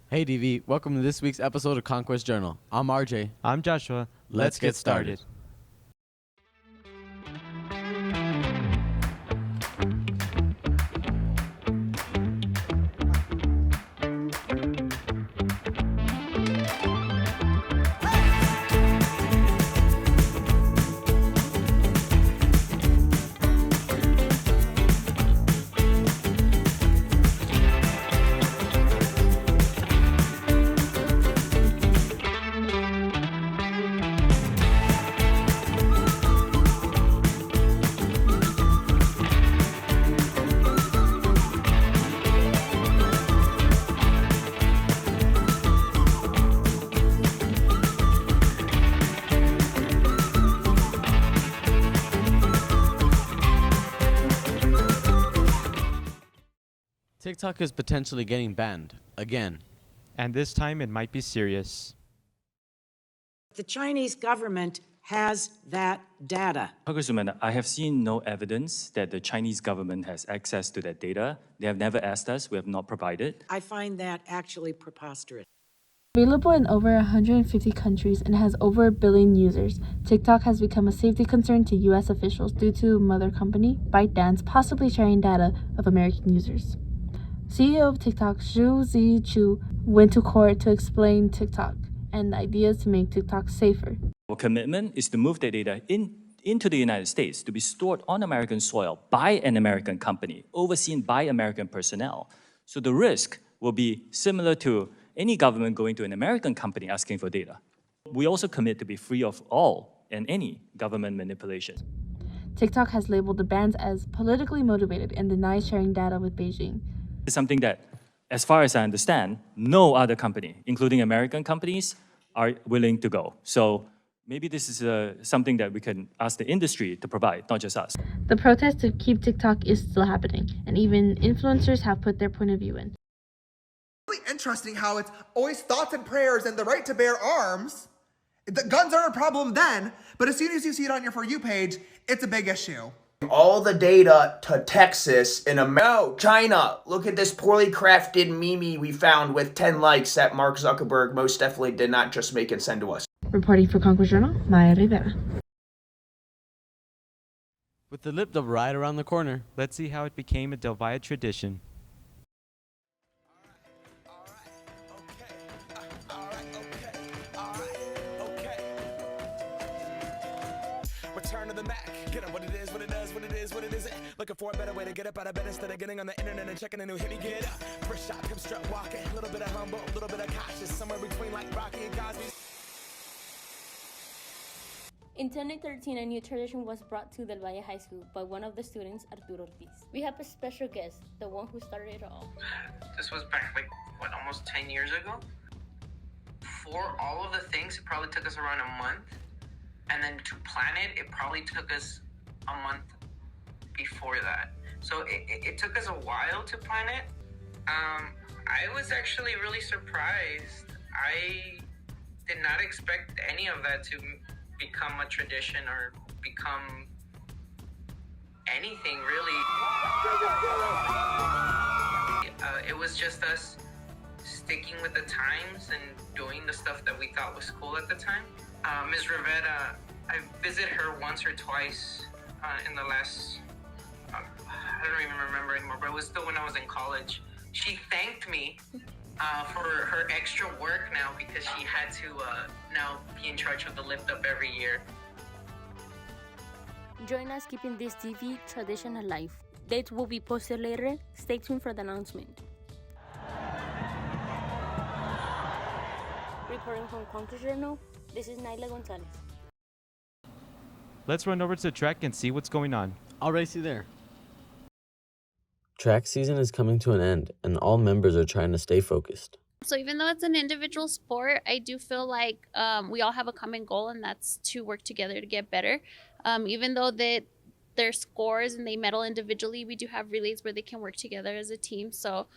Hey DV, welcome to this week's episode of Conquest Journal. I'm RJ. I'm Joshua. Let's get started. TikTok is potentially getting banned again. And this time it might be serious. The Chinese government has that data. Congresswoman, I have seen no evidence that the Chinese government has access to that data. They have never asked us. We have not provided. I find that actually preposterous. Available in over 150 countries and has over 1 billion users, TikTok has become a safety concern to U.S. officials due to mother company ByteDance possibly sharing data of American users. CEO of TikTok, Zhu Zichu, went to court to explain TikTok and ideas to make TikTok safer. Our commitment is to move the data into the United States to be stored on American soil by an American company, overseen by American personnel. So the risk will be similar to any government going to an American company asking for data. We also commit to be free of all and any government manipulation. TikTok has labeled the bans as politically motivated and denies sharing data with Beijing. It's something that, as far as I understand, no other company, including American companies, are willing to go. So maybe this is something that we can ask the industry to provide, not just us. The protest to keep TikTok is still happening, and even influencers have put their point of view in. Really interesting how it's always thoughts and prayers and the right to bear arms. The guns aren't a problem then, but as soon as you see it on your For You page, it's a big issue. All the data to Texas in no, China. Look at this poorly crafted meme we found with 10 likes that Mark Zuckerberg most definitely did not just make and send to us. Reporting for Conquest Journal, Maya Rivera. With the lip dub right around the corner, Let's see how it became a Delvia tradition. Return to the Mac. Get up what it is, what it does, what it is, what it isn't. Looking for a better way to get up out of bed instead of getting on the internet and checking a new hit. Me get up. First shot, come strut walking. A little bit of humble, a little bit of cautious. Somewhere between like Rocky and Cosby. In 2013, a new tradition was brought to Del Valle High School by one of the students, Arturo Ortiz. We have a special guest, the one who started it all. This was back, almost 10 years ago? For all of the things, it probably took us around a month. And then to plan it probably took us a month before that. So it took us a while to plan it. I was actually really surprised. I did not expect any of that to become a tradition or become anything really. It was just us sticking with the times and doing the stuff that we thought was cool at the time. Ms. Rivera, I visited her once or twice in the last, I don't even remember anymore, but it was still when I was in college. She thanked me for her extra work now because she had to now be in charge of the lift up every year. Join us keeping this TV tradition alive. Dates will be posted later. Stay tuned for the announcement. Reporting from Conquest Journal, this is Naila Gonzalez. Let's run over to the track and see what's going on. I'll race you there. Track season is coming to an end, and all members are trying to stay focused. So even though it's an individual sport, I do feel like we all have a common goal, and that's to work together to get better. Even though their scores and they medal individually, we do have relays where they can work together as a team. So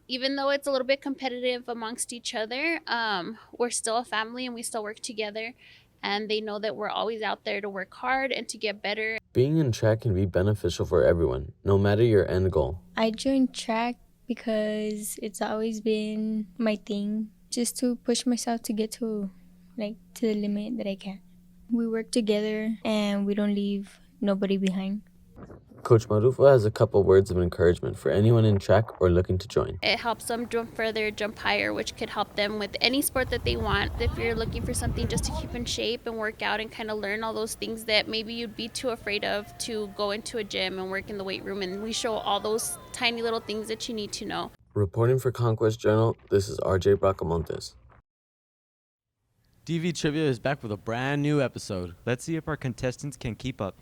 even though it's a little bit competitive amongst each other, we're still a family and we still work together. And they know that we're always out there to work hard and to get better. Being in track can be beneficial for everyone, no matter your end goal. I joined track because it's always been my thing, just to push myself to get to the limit that I can. We work together and we don't leave nobody behind. Coach Marufo has a couple words of encouragement for anyone in track or looking to join. It helps them jump further, jump higher, which could help them with any sport that they want. If you're looking for something just to keep in shape and work out and kind of learn all those things that maybe you'd be too afraid of, to go into a gym and work in the weight room. And we show all those tiny little things that you need to know. Reporting for Conquest Journal, this is RJ Bracamontes. DV Trivia is back with a brand new episode. Let's see if our contestants can keep up.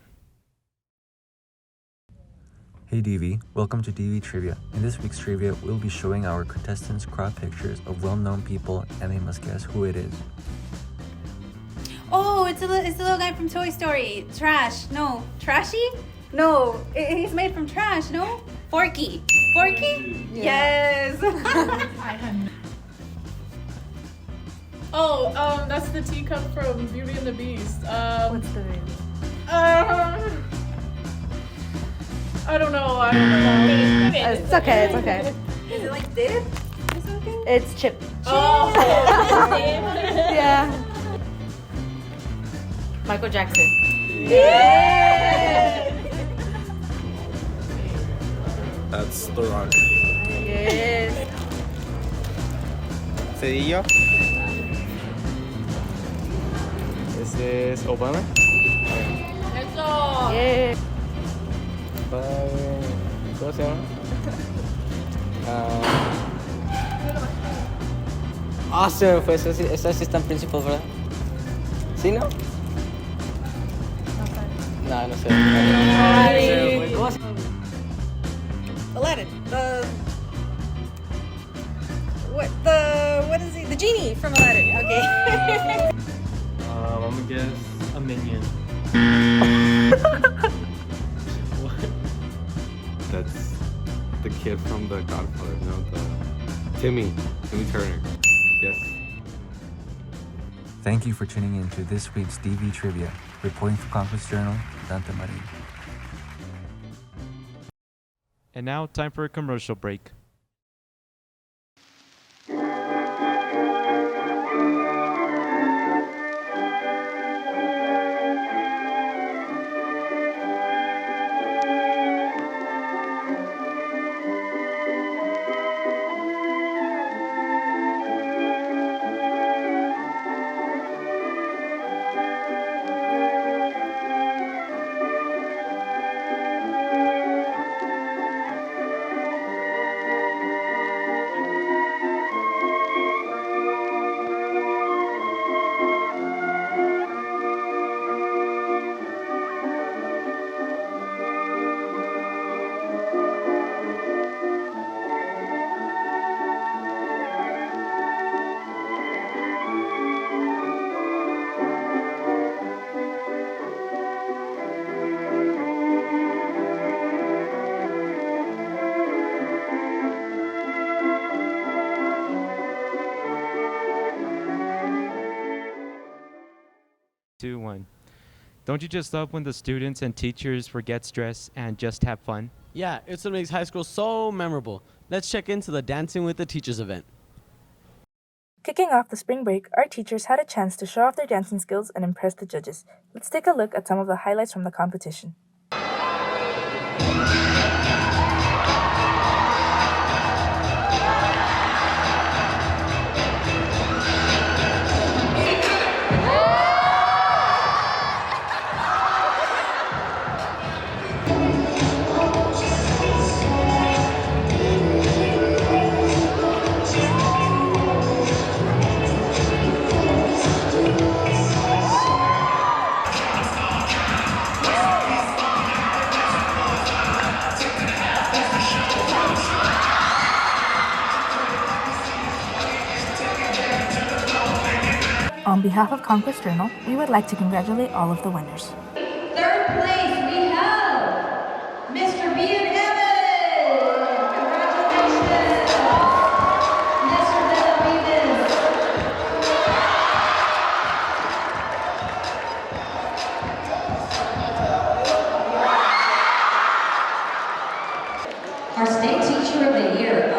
Hey DV, welcome to DV Trivia. In this week's trivia, we'll be showing our contestants crop pictures of well-known people and they must guess who it is. Oh, it's the little guy from Toy Story. Trash. No. Trashy? No. He's made from trash, no? Forky. Forky? Yeah. Yes. That's the teacup from Beauty and the Beast. What's the name? I don't know. It's okay. It's okay. Is it like dip or something? It's chip. Oh. Yeah. Michael Jackson. Yeah. That's The Rock. Yes. Cedillo. This is Obama. Eso. Yeah. ¿Cómo se llama? Se me fue, esa asistente principal, ¿verdad? ¿Sí, no? No sé. Aladdin. What is he? The genie from Aladdin. Okay. I'm gonna guess a minion. That's the kid from The Godfather, Timmy Turner. Yes. Thank you for tuning in to this week's DV Trivia. Reporting for Conquest Journal, Dante Marin. And now, time for a commercial break. Two, one. Don't you just love when the students and teachers forget stress and just have fun? Yeah, it's what makes high school so memorable. Let's check into the Dancing with the Teachers event. Kicking off the spring break, our teachers had a chance to show off their dancing skills and impress the judges. Let's take a look at some of the highlights from the competition. On behalf of Conquest Journal, we would like to congratulate all of the winners. Third place, we have Mr. Beard Evans. Congratulations, Mr. Benavides. Our State Teacher of the Year,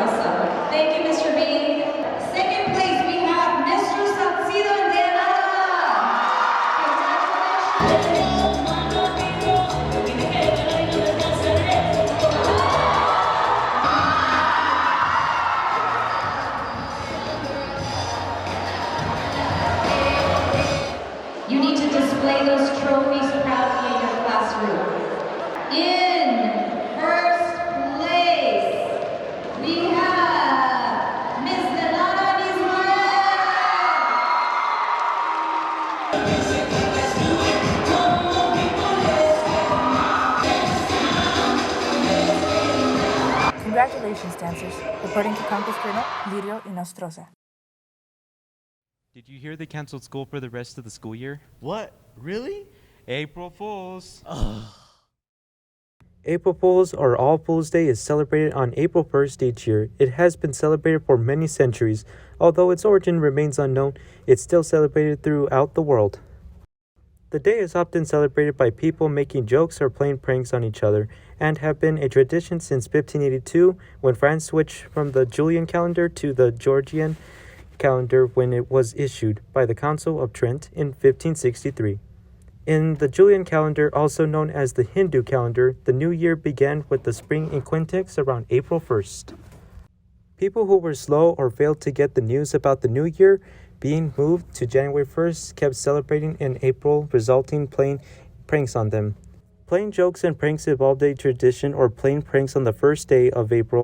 cancers. Reporting to Conquest Journal, Lirio Inostroza. Did you hear they canceled school for the rest of the school year? What? Really? April Fools. April Fools or All Fools Day is celebrated on April 1st each year. It has been celebrated for many centuries. Although its origin remains unknown, it's still celebrated throughout the world. The day is often celebrated by people making jokes or playing pranks on each other, and have been a tradition since 1582 when France switched from the Julian calendar to the Georgian calendar when it was issued by the Council of Trent in 1563. In the Julian calendar, also known as the Hindu calendar, the new year began with the spring equinox around April 1st. People who were slow or failed to get the news about the new year being moved to January 1st kept celebrating in April, resulting playing pranks on them. Playing jokes and pranks evolved a tradition or playing pranks on the first day of April.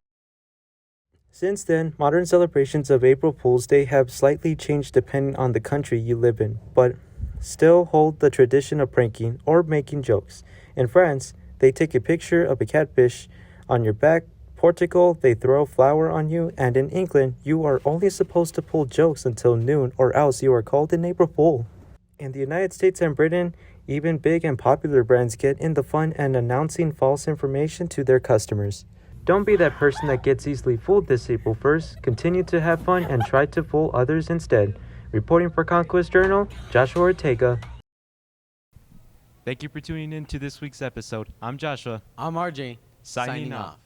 Since then, modern celebrations of April Fool's Day have slightly changed depending on the country you live in, but still hold the tradition of pranking or making jokes. In France, they take a picture of a catfish on your back. Portugal, they throw flour on you, and in England, you are only supposed to pull jokes until noon or else you are called an April Fool. In the United States and Britain, even big and popular brands get in the fun and announcing false information to their customers. Don't be that person that gets easily fooled this April 1st. Continue to have fun and try to fool others instead. Reporting for Conquest Journal, Joshua Ortega. Thank you for tuning in to this week's episode. I'm Joshua. I'm RJ. Signing off.